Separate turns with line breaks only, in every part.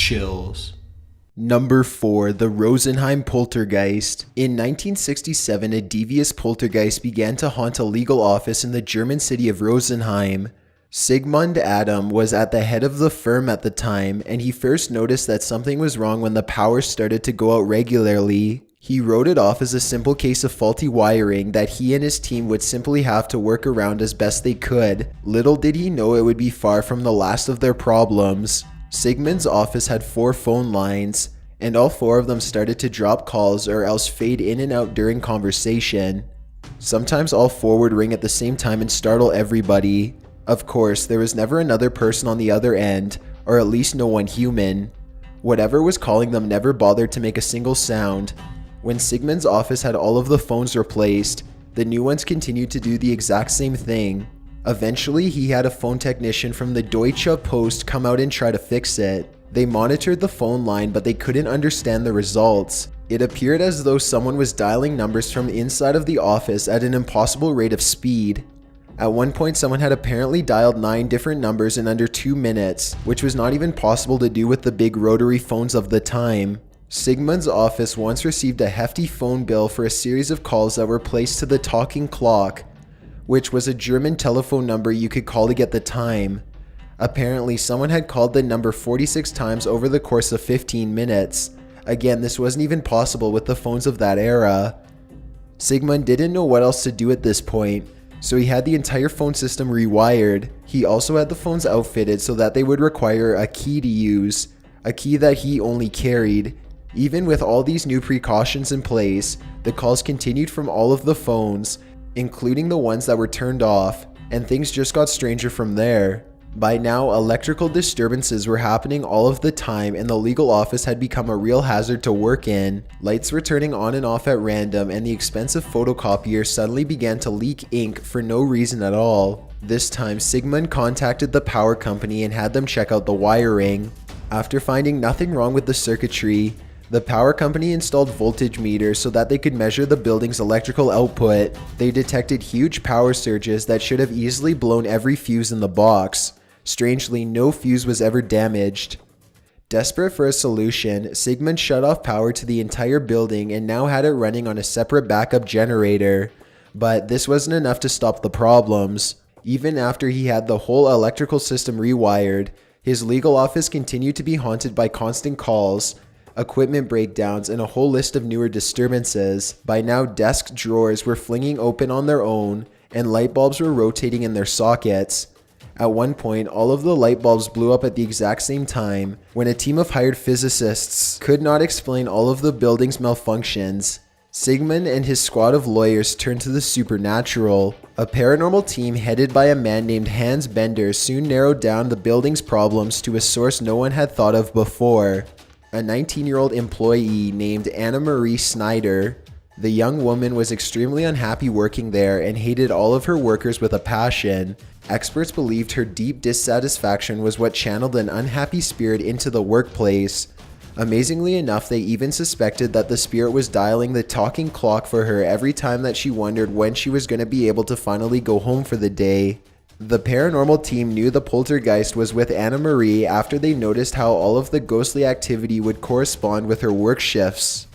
chills.
Number 4. The Rosenheim Poltergeist. In 1967, a devious poltergeist began to haunt a legal office in the German city of Rosenheim. Sigmund Adam was at the head of the firm at the time, and he first noticed that something was wrong when the power started to go out regularly. He wrote it off as a simple case of faulty wiring that he and his team would simply have to work around as best they could. Little did he know it would be far from the last of their problems. Sigmund's office had 4 phone lines, and all 4 of them started to drop calls or else fade in and out during conversation. Sometimes all 4 would ring at the same time and startle everybody. Of course, there was never another person on the other end, or at least no one human. Whatever was calling them never bothered to make a single sound. When Sigmund's office had all of the phones replaced, the new ones continued to do the exact same thing. Eventually, he had a phone technician from the Deutsche Post come out and try to fix it. They monitored the phone line, but they couldn't understand the results. It appeared as though someone was dialing numbers from inside of the office at an impossible rate of speed. At one point, someone had apparently dialed 9 different numbers in under 2 minutes, which was not even possible to do with the big rotary phones of the time. Sigmund's office once received a hefty phone bill for a series of calls that were placed to the talking clock, which was a German telephone number you could call to get the time. Apparently, someone had called the number 46 times over the course of 15 minutes. Again, this wasn't even possible with the phones of that era. Sigmund didn't know what else to do at this point, so he had the entire phone system rewired. He also had the phones outfitted so that they would require a key to use, a key that he only carried. Even with all these new precautions in place, the calls continued from all of the phones, including the ones that were turned off, and things just got stranger from there. By now, electrical disturbances were happening all of the time, and the legal office had become a real hazard to work in. Lights were turning on and off at random, and the expensive photocopier suddenly began to leak ink for no reason at all. This time, Sigmund contacted the power company and had them check out the wiring. After finding nothing wrong with the circuitry, the power company installed voltage meters so that they could measure the building's electrical output. They detected huge power surges that should have easily blown every fuse in the box. Strangely, no fuse was ever damaged. Desperate for a solution, Sigmund shut off power to the entire building and now had it running on a separate backup generator. But this wasn't enough to stop the problems. Even after he had the whole electrical system rewired, his legal office continued to be haunted by constant calls, equipment breakdowns, and a whole list of newer disturbances. By now, desk drawers were flinging open on their own, and light bulbs were rotating in their sockets. At one point, all of the light bulbs blew up at the exact same time, when a team of hired physicists could not explain all of the building's malfunctions. Sigmund and his squad of lawyers turned to the supernatural. A paranormal team headed by a man named Hans Bender soon narrowed down the building's problems to a source no one had thought of before. A 19-year-old employee named Anna Marie Snyder. The young woman was extremely unhappy working there and hated all of her workers with a passion. Experts believed her deep dissatisfaction was what channeled an unhappy spirit into the workplace. Amazingly enough, they even suspected that the spirit was dialing the talking clock for her every time that she wondered when she was going to be able to finally go home for the day. The paranormal team knew the poltergeist was with Anna Marie after they noticed how all of the ghostly activity would correspond with her work shifts.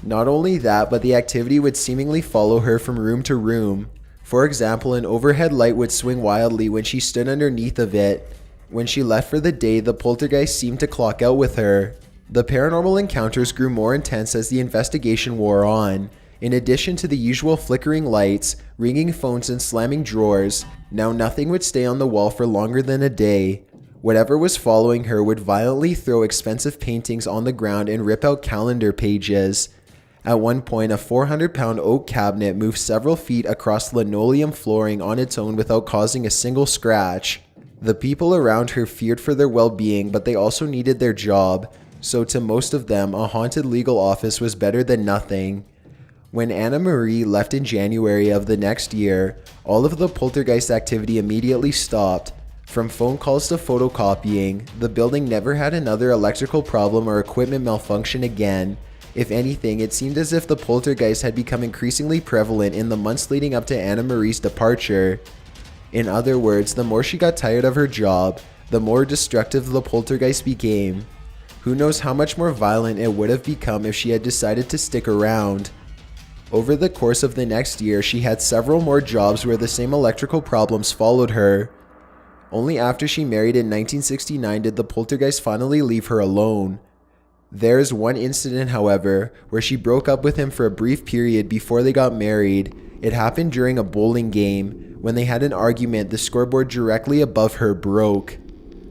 Not only that, but the activity would seemingly follow her from room to room. For example, an overhead light would swing wildly when she stood underneath of it. When she left for the day, the poltergeist seemed to clock out with her. The paranormal encounters grew more intense as the investigation wore on. In addition to the usual flickering lights, ringing phones, and slamming drawers, now nothing would stay on the wall for longer than a day. Whatever was following her would violently throw expensive paintings on the ground and rip out calendar pages. At one point, a 400-pound oak cabinet moved several feet across linoleum flooring on its own without causing a single scratch. The people around her feared for their well-being, but they also needed their job, so to most of them, a haunted legal office was better than nothing. When Anna Marie left in January of the next year, all of the poltergeist activity immediately stopped. From phone calls to photocopying, the building never had another electrical problem or equipment malfunction again. If anything, it seemed as if the poltergeist had become increasingly prevalent in the months leading up to Anna Marie's departure. In other words, the more she got tired of her job, the more destructive the poltergeist became. Who knows how much more violent it would have become if she had decided to stick around. Over the course of the next year, she had several more jobs where the same electrical problems followed her. Only after she married in 1969 did the poltergeist finally leave her alone. There is one incident, however, where she broke up with him for a brief period before they got married. It happened during a bowling game. When they had an argument, the scoreboard directly above her broke.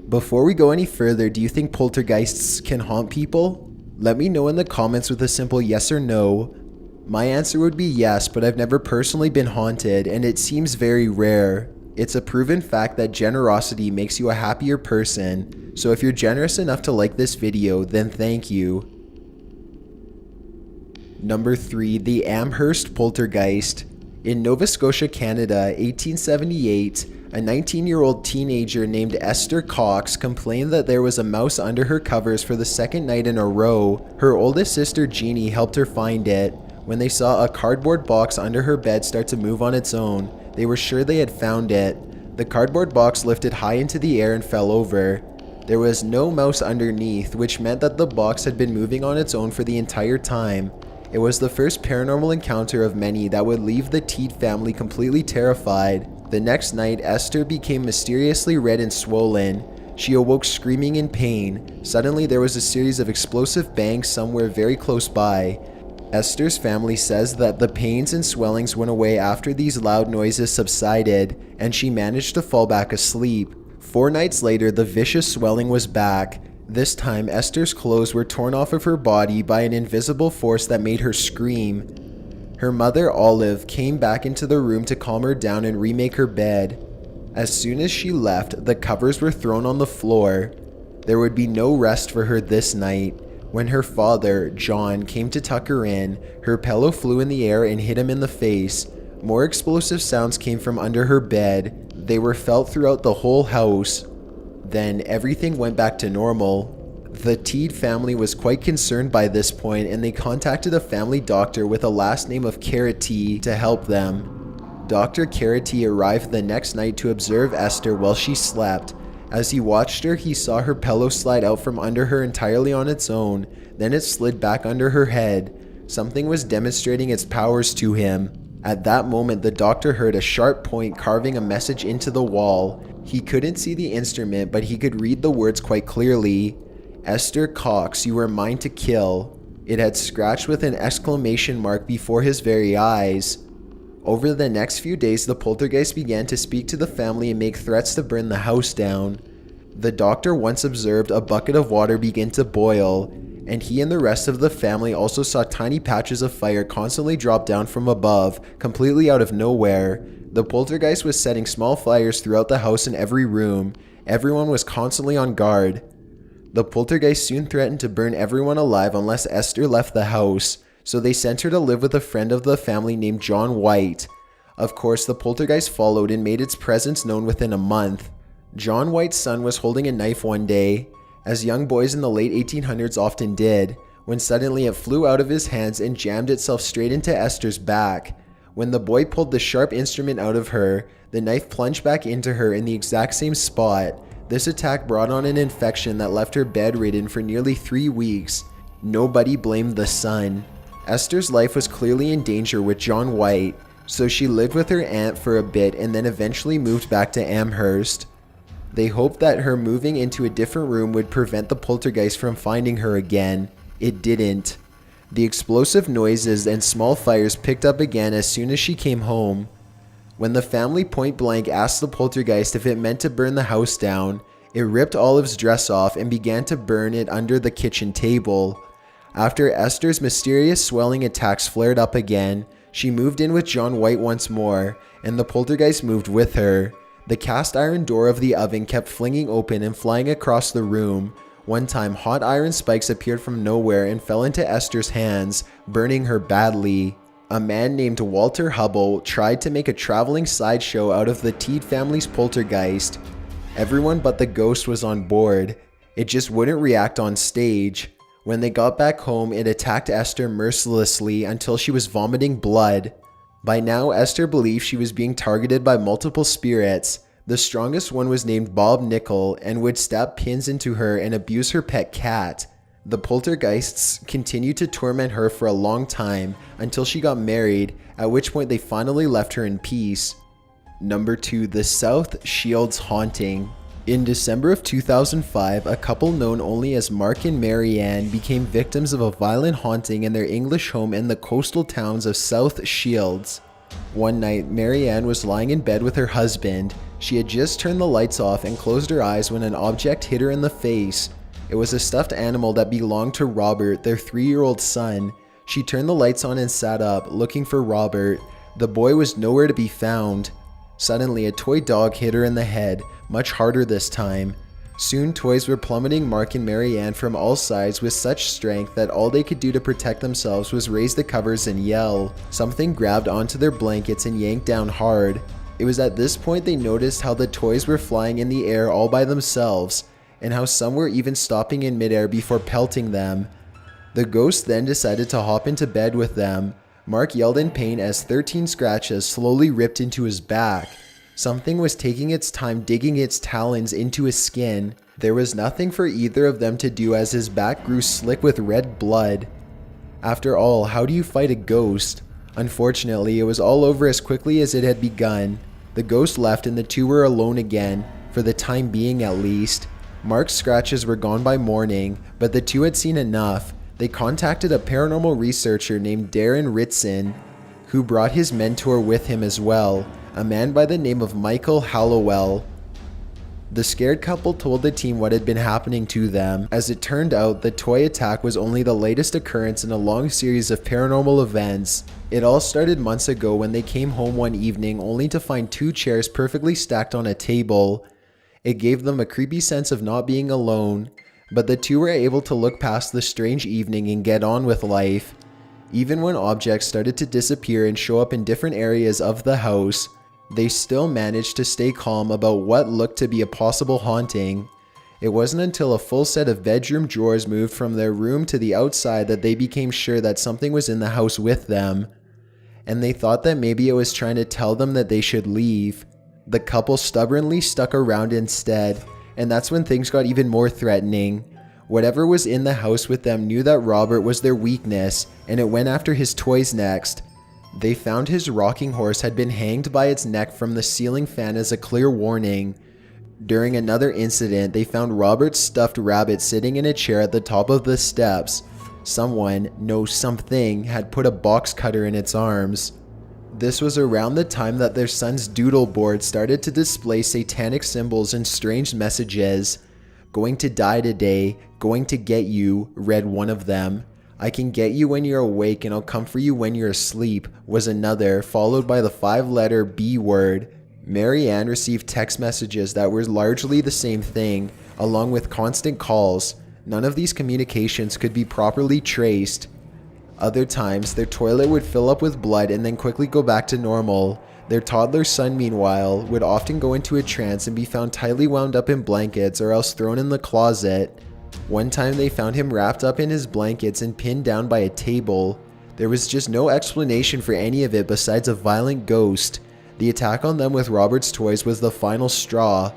Before we go any further, do you think poltergeists can haunt people? Let me know in the comments with a simple yes or no. My answer would be yes, but I've never personally been haunted, and it seems very rare. It's a proven fact that generosity makes you a happier person, so if you're generous enough to like this video, then thank you. Number 3. The Amherst Poltergeist. In Nova Scotia, Canada, 1878, a 19-year-old teenager named Esther Cox complained that there was a mouse under her covers for the second night in a row. Her oldest sister Jeannie helped her find it. When they saw a cardboard box under her bed start to move on its own, they were sure they had found it. The cardboard box lifted high into the air and fell over. There was no mouse underneath, which meant that the box had been moving on its own for the entire time. It was the first paranormal encounter of many that would leave the Teed family completely terrified. The next night, Esther became mysteriously red and swollen. She awoke screaming in pain. Suddenly, there was a series of explosive bangs somewhere very close by. Esther's family says that the pains and swellings went away after these loud noises subsided, and she managed to fall back asleep. 4 nights later, the vicious swelling was back. This time, Esther's clothes were torn off of her body by an invisible force that made her scream. Her mother, Olive, came back into the room to calm her down and remake her bed. As soon as she left, the covers were thrown on the floor. There would be no rest for her this night. When her father, John, came to tuck her in, her pillow flew in the air and hit him in the face. More explosive sounds came from under her bed. They were felt throughout the whole house. Then everything went back to normal. The Teed family was quite concerned by this point, and they contacted a family doctor with a last name of Carity to help them. Dr. Carity arrived the next night to observe Esther while she slept. As he watched her, he saw her pillow slide out from under her entirely on its own. Then it slid back under her head. Something was demonstrating its powers to him. At that moment, the doctor heard a sharp point carving a message into the wall. He couldn't see the instrument, but he could read the words quite clearly. Esther Cox, you are mine to kill. It had scratched with an exclamation mark before his very eyes. Over the next few days, the poltergeist began to speak to the family and make threats to burn the house down. The doctor once observed a bucket of water begin to boil, and he and the rest of the family also saw tiny patches of fire constantly drop down from above, completely out of nowhere. The poltergeist was setting small fires throughout the house in every room. Everyone was constantly on guard. The poltergeist soon threatened to burn everyone alive unless Esther left the house, so they sent her to live with a friend of the family named John White. Of course, the poltergeist followed and made its presence known within a month. John White's son was holding a knife one day, as young boys in the late 1800s often did, when suddenly it flew out of his hands and jammed itself straight into Esther's back. When the boy pulled the sharp instrument out of her, the knife plunged back into her in the exact same spot. This attack brought on an infection that left her bedridden for nearly 3 weeks. Nobody blamed the son. Esther's life was clearly in danger with John White, so she lived with her aunt for a bit and then eventually moved back to Amherst. They hoped that her moving into a different room would prevent the poltergeist from finding her again. It didn't. The explosive noises and small fires picked up again as soon as she came home. When the family point blank asked the poltergeist if it meant to burn the house down, it ripped Olive's dress off and began to burn it under the kitchen table. After Esther's mysterious swelling attacks flared up again, she moved in with John White once more, and the poltergeist moved with her. The cast iron door of the oven kept flinging open and flying across the room. One time, hot iron spikes appeared from nowhere and fell into Esther's hands, burning her badly. A man named Walter Huba tried to make a traveling sideshow out of the Teed family's poltergeist. Everyone but the ghost was on board. It just wouldn't react on stage. When they got back home, it attacked Esther mercilessly until she was vomiting blood. By now, Esther believed she was being targeted by multiple spirits. The strongest one was named Bob Nickel and would stab pins into her and abuse her pet cat. The poltergeists continued to torment her for a long time until she got married, at which point they finally left her in peace. Number 2. The South Shields Haunting. In December of 2005, a couple known only as Mark and Mary Ann became victims of a violent haunting in their English home in the coastal towns of South Shields. One night, Mary Ann was lying in bed with her husband. She had just turned the lights off and closed her eyes when an object hit her in the face. It was a stuffed animal that belonged to Robert, their 3-year-old son. She turned the lights on and sat up, looking for Robert. The boy was nowhere to be found. Suddenly, a toy dog hit her in the head, much harder this time. Soon, toys were plummeting Mark and Mary Ann from all sides with such strength that all they could do to protect themselves was raise the covers and yell. Something grabbed onto their blankets and yanked down hard. It was at this point they noticed how the toys were flying in the air all by themselves, and how some were even stopping in midair before pelting them. The ghost then decided to hop into bed with them. Mark yelled in pain as 13 scratches slowly ripped into his back. Something was taking its time digging its talons into his skin. There was nothing for either of them to do as his back grew slick with red blood. After all, how do you fight a ghost? Unfortunately, it was all over as quickly as it had begun. The ghost left and the two were alone again, for the time being at least. Mark's scratches were gone by morning, but the two had seen enough. They contacted a paranormal researcher named Richman, who brought his mentor with him as well, a man by the name of Michael Hallowell. The scared couple told the team what had been happening to them. As it turned out, the toy attack was only the latest occurrence in a long series of paranormal events. It all started months ago when they came home one evening only to find 2 chairs perfectly stacked on a table. It gave them a creepy sense of not being alone, but the two were able to look past the strange evening and get on with life. Even when objects started to disappear and show up in different areas of the house, they still managed to stay calm about what looked to be a possible haunting. It wasn't until a full set of bedroom drawers moved from their room to the outside that they became sure that something was in the house with them, and they thought that maybe it was trying to tell them that they should leave. The couple stubbornly stuck around instead, and that's when things got even more threatening. Whatever was in the house with them knew that Robert was their weakness, and it went after his toys next. They found his rocking horse had been hanged by its neck from the ceiling fan as a clear warning. During another incident, they found Robert's stuffed rabbit sitting in a chair at the top of the steps. Someone, no something, had put a box cutter in its arms. This was around the time that their son's doodle board started to display satanic symbols and strange messages. "Going to die today, going to get you," read one of them. "I can get you when you're awake and I'll come for you when you're asleep," was another, followed by the 5-letter B word. Mary Ann received text messages that were largely the same thing, along with constant calls. None of these communications could be properly traced. Other times, their toilet would fill up with blood and then quickly go back to normal. Their toddler son, meanwhile, would often go into a trance and be found tightly wound up in blankets or else thrown in the closet. One time they found him wrapped up in his blankets and pinned down by a table. There was just no explanation for any of it besides a violent ghost. The attack on them with Robert's toys was the final straw.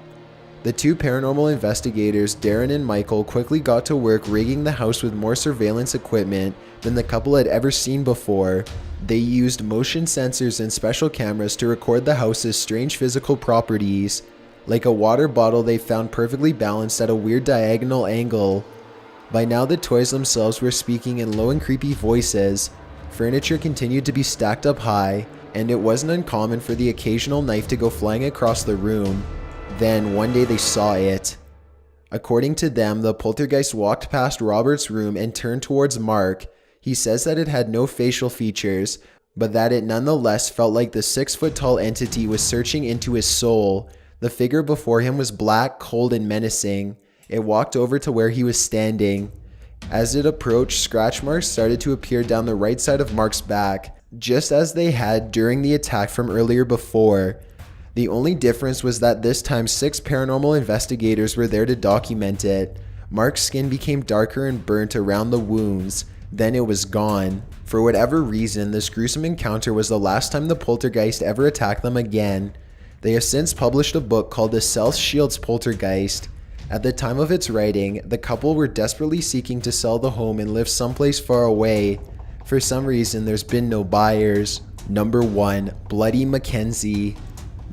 The two paranormal investigators, Darren and Michael, quickly got to work rigging the house with more surveillance equipment than the couple had ever seen before. They used motion sensors and special cameras to record the house's strange physical properties. Like a water bottle they found perfectly balanced at a weird diagonal angle. By now the toys themselves were speaking in low and creepy voices. Furniture continued to be stacked up high, and it wasn't uncommon for the occasional knife to go flying across the room. Then, one day they saw it. According to them, the poltergeist walked past Robert's room and turned towards Mark. He says that it had no facial features, but that it nonetheless felt like the 6-foot-tall entity was searching into his soul. The figure before him was black, cold, and menacing. It walked over to where he was standing. As it approached, scratch marks started to appear down the right side of Mark's back, just as they had during the attack from earlier before. The only difference was that this time 6 paranormal investigators were there to document it. Mark's skin became darker and burnt around the wounds. Then it was gone. For whatever reason, this gruesome encounter was the last time the poltergeist ever attacked them again. They have since published a book called The South Shields Poltergeist. At the time of its writing, the couple were desperately seeking to sell the home and live someplace far away. For some reason, there's been no buyers. Number 1. Bloody MacKenzie.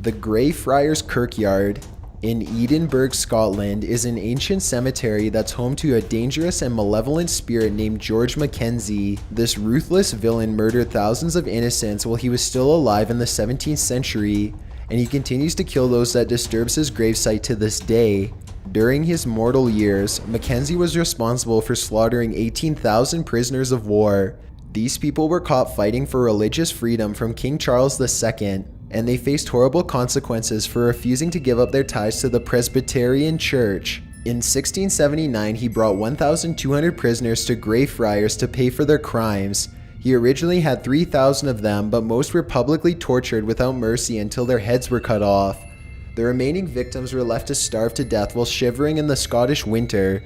The Greyfriars Kirkyard in Edinburgh, Scotland, is an ancient cemetery that's home to a dangerous and malevolent spirit named George MacKenzie. This ruthless villain murdered thousands of innocents while he was still alive in the 17th century, and he continues to kill those that disturbs his gravesite to this day. During his mortal years, MacKenzie was responsible for slaughtering 18,000 prisoners of war. These people were caught fighting for religious freedom from King Charles II, and they faced horrible consequences for refusing to give up their ties to the Presbyterian Church. In 1679, he brought 1,200 prisoners to Greyfriars to pay for their crimes. He originally had 3,000 of them, but most were publicly tortured without mercy until their heads were cut off. The remaining victims were left to starve to death while shivering in the Scottish winter.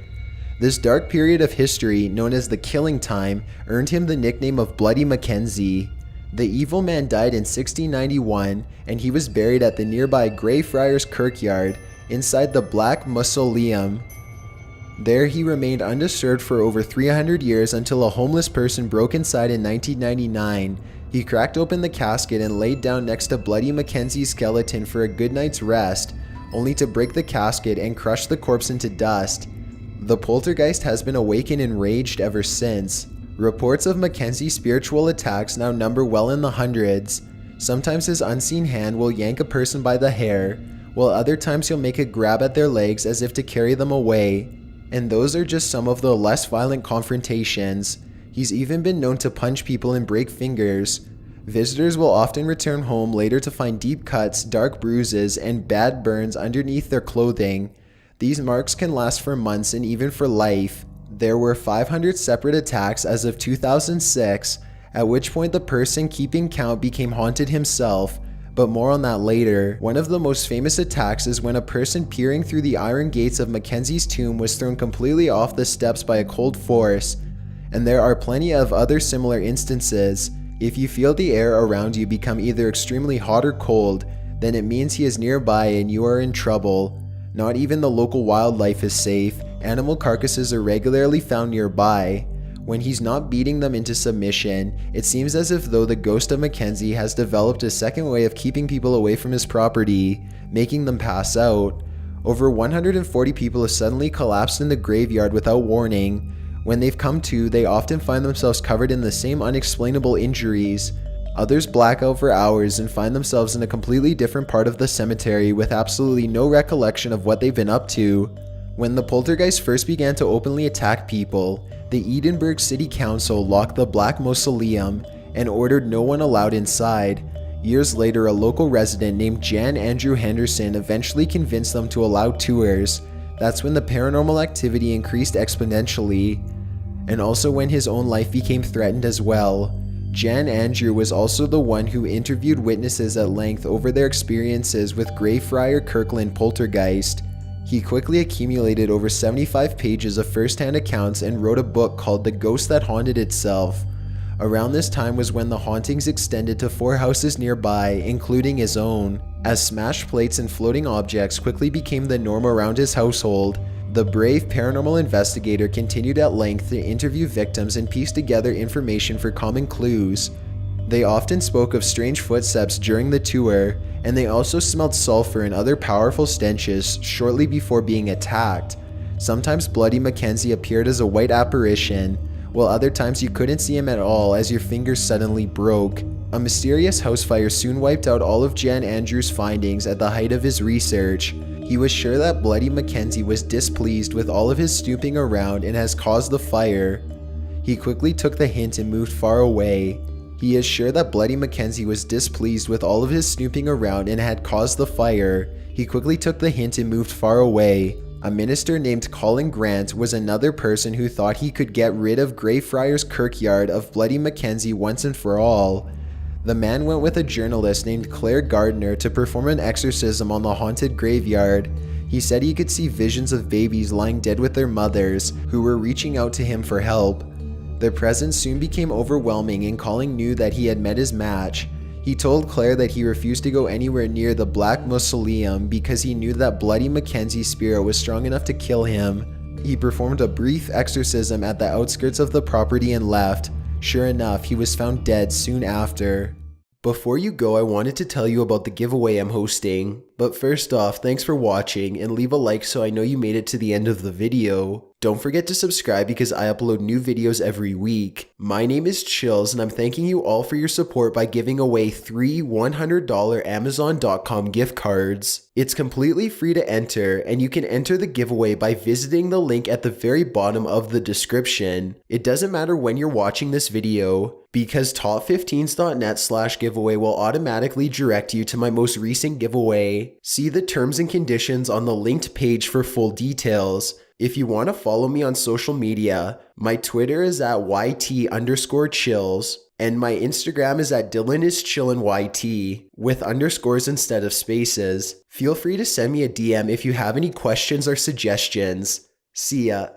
This dark period of history, known as the Killing Time, earned him the nickname of Bloody MacKenzie. The evil man died in 1691, and he was buried at the nearby Greyfriars Kirkyard, inside the Black Mausoleum. There he remained undisturbed for over 300 years until a homeless person broke inside in 1999. He cracked open the casket and laid down next to Bloody MacKenzie's skeleton for a good night's rest, only to break the casket and crush the corpse into dust. The poltergeist has been awake and enraged ever since. Reports of MacKenzie's spiritual attacks now number well in the hundreds. Sometimes his unseen hand will yank a person by the hair, while other times he'll make a grab at their legs as if to carry them away. And those are just some of the less violent confrontations. He's even been known to punch people and break fingers. Visitors will often return home later to find deep cuts, dark bruises, and bad burns underneath their clothing. These marks can last for months and even for life. There were 500 separate attacks as of 2006, at which point the person keeping count became haunted himself, but more on that later. One of the most famous attacks is when a person peering through the iron gates of MacKenzie's tomb was thrown completely off the steps by a cold force, and there are plenty of other similar instances. If you feel the air around you become either extremely hot or cold, then it means he is nearby and you are in trouble. Not even the local wildlife is safe. Animal carcasses are regularly found nearby. When he's not beating them into submission, it seems as if though the ghost of MacKenzie has developed a second way of keeping people away from his property, making them pass out. Over 140 people have suddenly collapsed in the graveyard without warning. When they've come to, they often find themselves covered in the same unexplainable injuries. Others black out for hours and find themselves in a completely different part of the cemetery with absolutely no recollection of what they've been up to. When the poltergeist first began to openly attack people, the Edinburgh City Council locked the Black Mausoleum and ordered no one allowed inside. Years later, a local resident named Jan Andrew Henderson eventually convinced them to allow tours. That's when the paranormal activity increased exponentially, and also when his own life became threatened as well. Jan Andrew was also the one who interviewed witnesses at length over their experiences with Greyfriar Kirkland poltergeist. He quickly accumulated over 75 pages of first-hand accounts and wrote a book called The Ghost That Haunted Itself. Around this time was when the hauntings extended to 4 houses nearby, including his own. As smashed plates and floating objects quickly became the norm around his household, the brave paranormal investigator continued at length to interview victims and piece together information for common clues. They often spoke of strange footsteps during the tour, and they also smelled sulfur and other powerful stenches shortly before being attacked. Sometimes Bloody MacKenzie appeared as a white apparition, while other times you couldn't see him at all as your fingers suddenly broke. A mysterious house fire soon wiped out all of Jan Andrews' findings at the height of his research. He was sure that Bloody MacKenzie was displeased with all of his snooping around and has caused the fire. He quickly took the hint and moved far away. He is sure that Bloody MacKenzie was displeased with all of his snooping around and had caused the fire. He quickly took the hint and moved far away. A minister named Colin Grant was another person who thought he could get rid of Greyfriars Kirkyard of Bloody MacKenzie once and for all. The man went with a journalist named Claire Gardner to perform an exorcism on the haunted graveyard. He said he could see visions of babies lying dead with their mothers, who were reaching out to him for help. Their presence soon became overwhelming and Colin knew that he had met his match. He He told Claire that he refused to go anywhere near the Black Mausoleum because he knew that bloody MacKenzie's spirit was strong enough to kill him. He performed a brief exorcism at the outskirts of the property and left. Sure enough, he was found dead soon after. Before you go, I wanted to tell you about the giveaway I'm hosting. But first off, thanks for watching, and leave a like so I know you made it to the end of the video. Don't forget to subscribe because I upload new videos every week. My name is Chills, and I'm thanking you all for your support by giving away 3 $100 Amazon.com gift cards. It's completely free to enter, and you can enter the giveaway by visiting the link at the very bottom of the description. It doesn't matter when you're watching this video, because top15s.net/giveaway will automatically direct you to my most recent giveaway. See the terms and conditions on the linked page for full details. If you want to follow me on social media, my Twitter is at YT_chills, and my Instagram is at DylanIsChillinYT, with underscores instead of spaces. Feel free to send me a DM if you have any questions or suggestions. See ya.